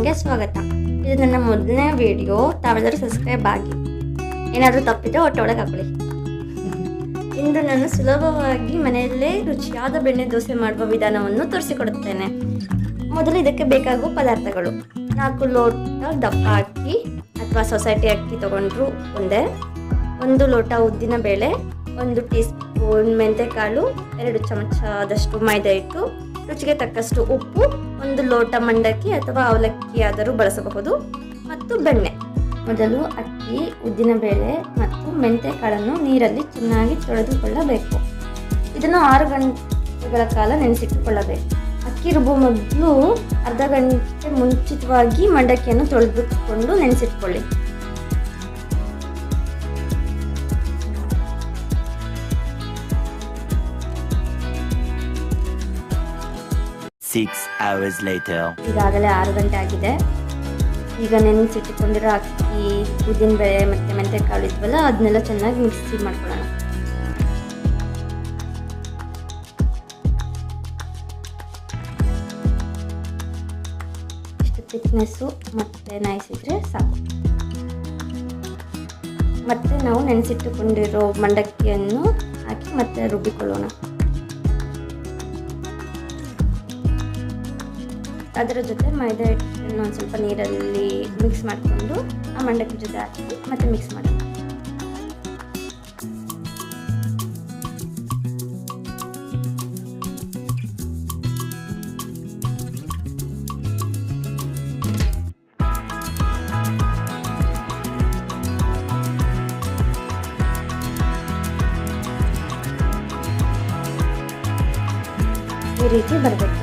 ಕಿಚನ್ಗೆ ಸ್ವಾಗತ. ಇದು ನನ್ನ ಮೊದಲನೇ ವಿಡಿಯೋ. ತಾವೆಲ್ಲರೂ ಸಬ್ಸ್ಕ್ರೈಬ್ ಆಗಿ. ಏನಾದರೂ ತಪ್ಪಿದ್ರೆ ಒಟ್ಟೊಳಗೆ ಹಾಕೊಳ್ಳಿ. ಇಂದು ನಾನು ಸುಲಭವಾಗಿ ಮನೆಯಲ್ಲೇ ರುಚಿಯಾದ ಬೆಣ್ಣೆ ದೋಸೆ ಮಾಡುವ ವಿಧಾನವನ್ನು ತೋರಿಸಿಕೊಡುತ್ತೇನೆ. ಮೊದಲು ಇದಕ್ಕೆ ಬೇಕಾಗುವ ಪದಾರ್ಥಗಳು: 4 ಲೋಟ ದಪ್ಪ ಅಕ್ಕಿ ಅಥವಾ ಸೊಸೈಟಿ ಅಕ್ಕಿ ತಗೊಂಡ್ರು ಒಂದೇ, 1 ಲೋಟ ಉದ್ದಿನ ಬೇಳೆ, 1 ಟೀ ಸ್ಪೂನ್ ಮೆಂತೆಕಾಳು, 2 ಚಮಚದಷ್ಟು ಮೈದಾ ಹಿಟ್ಟು, ರುಚಿಗೆ ತಕ್ಕಷ್ಟು ಉಪ್ಪು, 1 ಲೋಟ ಮಂಡಕ್ಕಿ ಅಥವಾ ಅವಲಕ್ಕಿ ಆದರೂ ಬಳಸಬಹುದು, ಮತ್ತು ಬೆಣ್ಣೆ. ಮೊದಲು ಅಕ್ಕಿ, ಉದ್ದಿನ ಬೇಳೆ ಮತ್ತು ಮೆಂತೆಕಾಳನ್ನು ನೀರಲ್ಲಿ ಚೆನ್ನಾಗಿ ತೊಳೆದುಕೊಳ್ಳಬೇಕು. ಇದನ್ನು 6 ಗಂಟೆಗಳ ಕಾಲ ನೆನೆಸಿಟ್ಟುಕೊಳ್ಳಬೇಕು. ಅಕ್ಕಿ ರುಬ್ಬುವ ಮೊದಲು ಅರ್ಧ ಗಂಟೆ ಮುಂಚಿತವಾಗಿ ಮಂಡಕ್ಕಿಯನ್ನು ತೊಳೆದುಕೊಂಡು ನೆನೆಸಿಟ್ಕೊಳ್ಳಿ. ಈಗಾಗಲೇ 6 ಗಂಟೆ ಆಗಿದೆ. ಈಗ ನೆನೆಸಿಟ್ಟುಕೊಂಡಿರೋ ಅಕ್ಕಿ, ಉದ್ದಿನ ಬೇಳೆ ಮತ್ತು ಮೆಂತೆಕಾಳು ಇದ್ವಲ್ಲ, ಅದನ್ನೆಲ್ಲ ಚೆನ್ನಾಗಿ ಮಿಕ್ಸಿ ಮಾಡ್ಕೊಳ್ಳೋಣ. ಇಷ್ಟು ಥಿಕ್ನೆಸ್ಸು ಮತ್ತು ನೈಸ್ ಇದ್ರೆ ಸಾಕು. ಮತ್ತೆ ನಾವು ನೆನೆಸಿಟ್ಟುಕೊಂಡಿರೋ ಮಂಡಕ್ಕಿಯನ್ನು ಹಾಕಿ ಮತ್ತೆ ರುಬ್ಬಿಕೊಳ್ಳೋಣ. ಅದರ ಜೊತೆ ಮೈದಾ ಹಿಟ್ಟನ್ನು ಒಂದು ಸ್ವಲ್ಪ ನೀರಲ್ಲಿ ಮಿಕ್ಸ್ ಮಾಡಿಕೊಂಡು ಆ ಮಂಡಕ್ಕಿ ಜೊತೆ ಹಾಕಿ ಮತ್ತೆ ಮಿಕ್ಸ್ ಮಾಡೋಣ. ಈ ರೀತಿ ಬರಬೇಕು.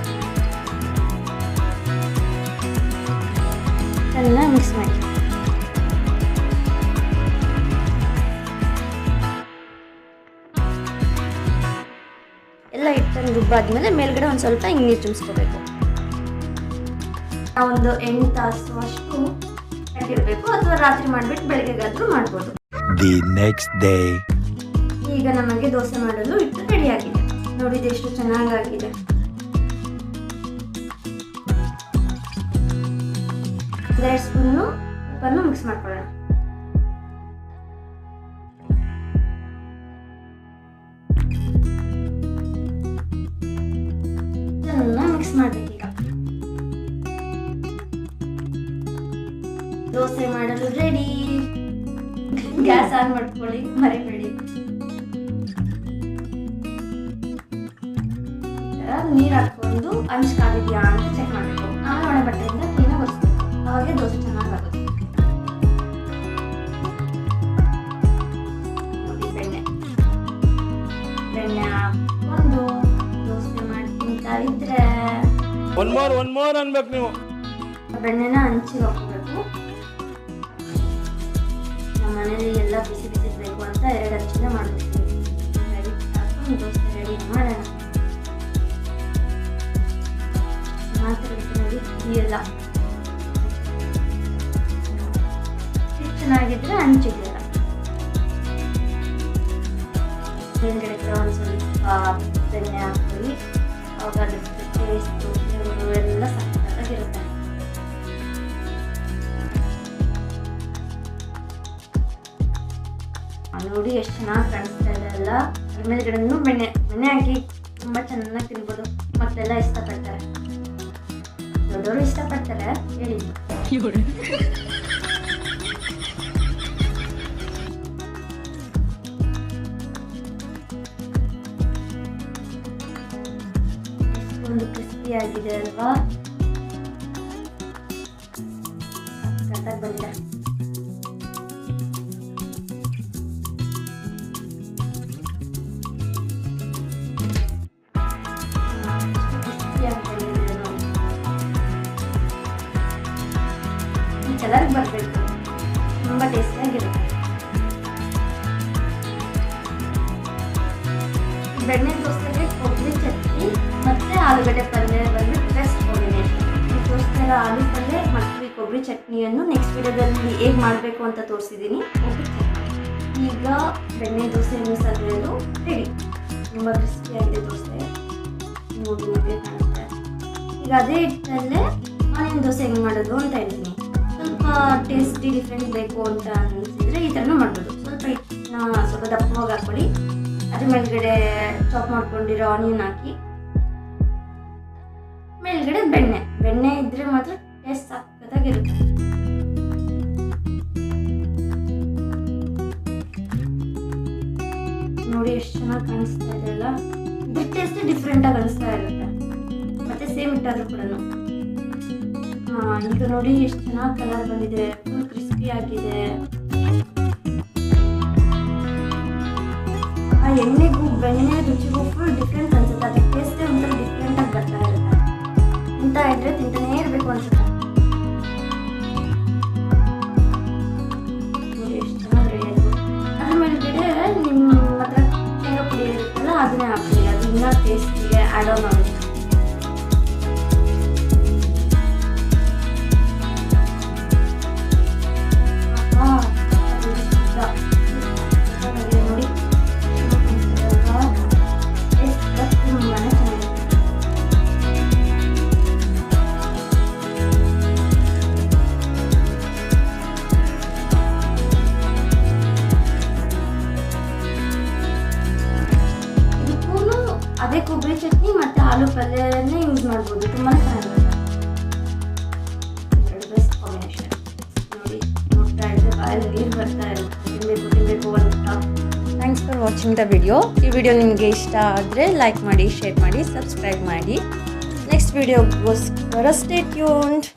ಚೆನ್ನಾಗಿ ಮಿಕ್ಸ್ ಮಾಡಿ. ಎಲ್ಲ ಹಿಟ್ಟನ್ನು ರುಬ್ಬಾದ್ಮೇಲೆ ಮೇಲ್ಗಡೆ ಒಂದು ಸ್ವಲ್ಪ ನೀರು ತುಂಬಿಸ್ಕೋಬೇಕು. ಒಂದು 8 ತಾಸು ಅಷ್ಟು ಕಟ್ಟಿರಬೇಕು, ಅಥವಾ ರಾತ್ರಿ ಮಾಡಿಬಿಟ್ಟು ಬೆಳಗ್ಗೆಗಾದ್ರೂ ಮಾಡ್ಬೋದು. ಈಗ ನಮಗೆ ದೋಸೆ ಮಾಡಲು ಹಿಟ್ಟು ರೆಡಿ ಆಗಿದೆ. ನೋಡಿ ಎಷ್ಟು ಚೆನ್ನಾಗಾಗಿದೆ. ಎರಡು ಸ್ಪೂನು ಉಪ್ಪನ್ನು ಮಿಕ್ಸ್ ಮಾಡ್ಕೊಳ್ಳೋಣ. ಚೆನ್ನಾಗಿ ಮಿಕ್ಸ್ ಮಾಡ್ಬೇಕು. ಈಗ ದೋಸೆ ಮಾಡಲು ರೆಡಿ. ಗ್ಯಾಸ್ ಆನ್ ಮಾಡ್ಕೊಳ್ಳಿ, ಮರಿಬೇಡಿ. ನೀರು ಹಾಕೊಂಡು ಅಂಚು ಕಾದಿದ್ಯಾ ಅಂತ ಚೆಕ್ ಮಾಡಬೇಕು. ಆಮೇಲೆ ಒಣ ಬಟ್ಟೆಯಿಂದ ಕ್ಲೀನಾಗಿ ಒರೆಸ್ಬೇಕು. ಅವಾಗೆ ದೋಸೆ ಚೆನ್ನಾಗಾಗುತ್ತೆ. ನೋಡಿ, ಬೆಣ್ಣೆ ಹಾಕೊಂಡು ದೋಸೆ ಮಾಡಿ ತಿಂತಾ ಇದ್ರೆ ಒನ್ ಮೋರ್ ಅನ್ಬೇಕು. ನೀವು ಬೆಣ್ಣೆನ ಹಂಚಿಗೆ ಹಾಕೋಬೇಕು. ನಮ್ಮ ಮನೇಲಿ ಎಲ್ಲ ಬಿಸಿ ಬಿಸಿ ಬೇಕು ಅಂತ 2 ಹಂಚಿನ ಮಾಡ್ಬೇಕು. ಹಾಕೊಂಡು ದೋಸೆ ರೆಡಿ ಮಾಡೋಣ. ಮಾತ್ರ ನೋಡಿ, ಎಲ್ಲ ಚೆನ್ನಾಗಿದ್ರೆ ಹಂಚಿಗೆಲ್ಲ ಮೇಲ್ಗಡೆ ಒಂದು ಸ್ವಲ್ಪ ಬೆಣ್ಣೆ ಹಾಕಿ, ಅವಾಗ ಅದಕ್ಕೆ ಟೇಸ್ಟು ಎಲ್ಲ ಸಕ್ಕತ್ತಾಗಿರುತ್ತೆ. ನೋಡಿ ಎಷ್ಟು ಚೆನ್ನಾಗಿ ಕಾಣಿಸ್ತಾ ಇದೆ ಅಲ್ಲ. ಅದ್ರ ಮೇಲ್ಗಡೆನೂ ಬೆಣ್ಣೆ ಹಾಕಿ ತುಂಬ ಚೆನ್ನಾಗಿ ತಿನ್ಬೋದು. ಮತ್ತೆಲ್ಲ ಇಷ್ಟಪಡ್ತಾರೆ, ದೊಡ್ಡವರು ಇಷ್ಟಪಡ್ತಾರೆ. ಹೇಳಿ, ಒಂದು ಕ್ರಿಸ್ಪಿ ಆಗಿದೆ ಅಲ್ವಾ? ಸಕ್ಕತ್ತಾಗಿ ಬಂದಿದೆ. ಈ ಕಲರ್ ಬರಬೇಕು. ತುಂಬ ಟೇಸ್ಟಿಯಾಗಿರುತ್ತೆ. ಬೆಣ್ಣೆ ದೋಸೆಗೆ ಕೊಬ್ಬರಿ ಚಟ್ನಿ ಮತ್ತು ಆಲೂಗಡ್ಡೆ ಪಲ್ಯ ಬಂದ್ಬಿಟ್ಟು ಬೆಸ್ಟ್ ಕಾಂಬಿನೇಷನ್. ಇದಕ್ಕೋಸ್ಕರ ಆಲೂ ಪಲ್ಯ ಮತ್ತು ಈ ಕೊಬ್ಬರಿ ಚಟ್ನಿಯನ್ನು ನೆಕ್ಸ್ಟ್ ವಿಡಿಯೋದಲ್ಲಿ ಹೇಗೆ ಮಾಡಬೇಕು ಅಂತ ತೋರಿಸಿದ್ದೀನಿ. ಈಗ ಬೆಣ್ಣೆ ದೋಸೆಯನ್ನು ಸವಿಯಲು ರೆಡಿ. ತುಂಬ ಕ್ರಿಸ್ಪಿಯಾಗಿದೆ ದೋಸೆ. ನೋಡಿ ಕಾಣುತ್ತೆ. ಈಗ ಅದೇ ಹಿಟ್ಟಲ್ಲೇ ಆನಿಯನ್ ದೋಸೆ ಹೆಂಗೆ ಮಾಡೋದು ಅಂತ ಹೇಳ್ತೀನಿ. ಸ್ವಲ್ಪ ಟೇಸ್ಟಿ ಡಿಫ್ರೆಂಟ್ ಬೇಕು ಅಂತ ಅನಿಸಿದ್ರೆ ಈ ಥರನೂ ಮಾಡ್ಬೋದು. ಸ್ವಲ್ಪ ಹಿಟ್ಟನ್ನ ಸ್ವಲ್ಪ ದಪ್ಪವಾಗಿ ಹಾಕ್ಕೊಳ್ಳಿ, ಅದ್ರ ಮೇಲ್ಗಡೆ ಚಾಪ್ ಮಾಡ್ಕೊಂಡಿರೋ ಆನಿಯನ್ ಹಾಕಿ, ಮೇಲ್ಗಡೆ ಬೆಣ್ಣೆ ಇದ್ರೆ ಮಾತ್ರ ಟೇಸ್ಟ್ ಸಕ್ಕತ್ತಾಗಿರುತ್ತೆ. ನೋಡಿ ಎಷ್ಟು ಚೆನ್ನಾಗಿ ಕಾಣಿಸ್ತಾ ಇದೆ ಅಲ್ಲ. ಇದ್ರ ಟೇಸ್ಟ್ ಡಿಫ್ರೆಂಟ್ ಆಗಿ ಅನಿಸ್ತಾ ಇರುತ್ತೆ, ಮತ್ತೆ ಸೇಮ್ ಇಟ್ಟಾದ್ರೂ ಕೂಡ. ಈಗ ನೋಡಿ ಎಷ್ಟು ಚೆನ್ನಾಗಿ ಕಲರ್ ಬಂದಿದೆ, ಫುಲ್ ಕ್ರಿಸ್ಪಿ ಆಗಿದೆ. ಆ ಎಣ್ಣೆಗೂ ಬೆಣ್ಣೆ ರುಚಿಗೂ ಫುಲ್ ಡಿಫ್ರೆಂಟ್ ಅನ್ಸುತ್ತೆ. ಅದ್ರ ಟೇಸ್ಟೇ ಒಂಥರ ಡಿಫ್ರೆಂಟ್ ಆಗಿ ಬರ್ತಾ ಇರುತ್ತೆ. ತಿಂತಾ ಇದ್ರೆ ತಿಂತಾನೇ ಇರಬೇಕು ಅನ್ಸುತ್ತೆ. ನೋಡಿ ಎಷ್ಟು ಚೆನ್ನಾಗಿ ರೆಡಿ ಆಯಿತು. ಅದ್ರ ಮೇಲ್ಗಡೆ ನಿಮ್ಮ ಹತ್ರ ಶೇಂಗಾ ಪುಡಿ ಇರುತ್ತಲ್ಲ ಅದನ್ನೇ ಹಾಕ್ತೀವಿ, ಅದು ಇನ್ನೂ ಟೇಸ್ಟಿಗೆ ಆ್ಯಡ್ ಆನ್ ಆಗುತ್ತೆ. ಅದೇ ಕೊಬ್ಬರಿ ಚಟ್ನಿ ಮತ್ತು ಆಲೂ ಪಲ್ಯನೇ ಯೂಸ್ ಮಾಡ್ಬೋದು, ತುಂಬಾ ಚೆನ್ನಾಗಿರುತ್ತೆ. Best combination. ನೋಡಿ ನೋಡ್ತಾ ಇದ್ರೆ ಬಾಯಲ್ಲಿ ನೀರು ಬರ್ತಾ ಇರುತ್ತೆ, ತಿನ್ನಬೇಕು ಅಂತ. Thanks for watching the video. ಈ ವಿಡಿಯೋ ನಿಮಗೆ ಇಷ್ಟ ಆದರೆ ಲೈಕ್ ಮಾಡಿ, ಶೇರ್ ಮಾಡಿ, ಸಬ್ಸ್ಕ್ರೈಬ್ ಮಾಡಿ. ನೆಕ್ಸ್ಟ್ ವಿಡಿಯೋಗೋಸ್ಕರ ಸ್ಟೇ ಟ್ಯೂನ್ಡ್.